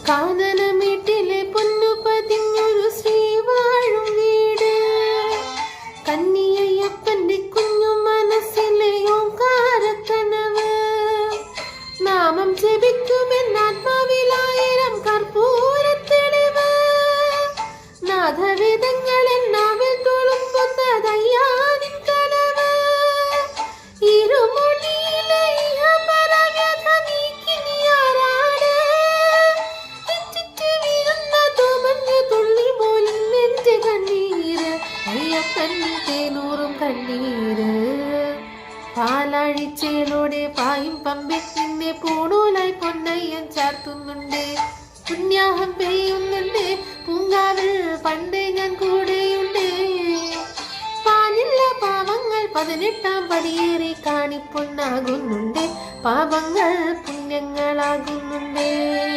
കാനനമേട്ടിലെ പൊന്നു പതിഞ്ഞൊരു ശ്രീ വാഴും വീട്, കന്നിയയ്യപ്പന്റെ കുഞ്ഞു മനസ്സിലെ ഓംകാരക്കനവ്. നാമം ജപിക്കുമെന്നാത്മാവിലായിരം കർപ്പൂരത്തെളിവ്. നാഥവേദങ്ങളിൽ നാവിൽ തുളുമ്പുന്നതയ്യാനിൻ കനവ്. ഇരുമുടിയിലെ ഇഹപരവ്യഥ നീക്കി നീ ആരാണ്? തെറ്റിറ്റ് വീഴുന്ന തോമഞ്ഞു തുള്ളി പോലും എന്റെ കണ്ണീര്, അയ്യപ്പൻ തേനൂറും കണ്ണീര്. പാലാഴിച്ചേലോടെ പായും പമ്പിൽ നിന്നെ പൂണൂലായി പൊന്നയ്യൻ ചാർത്തുന്നുണ്ട്. പുണ്യാഹം പെയ്യുന്നുണ്ട് പൂങ്കാവിൽ പണ്ടേ ഞാൻ കൂടെയുണ്ട്. പാലില്ല പാവങ്ങൾ 18-ാം പടിയേറി കാണിപ്പൊന്നാകുന്നുണ്ട്. പാപങ്ങൾ പുണ്യങ്ങളാകുന്നുണ്ട്.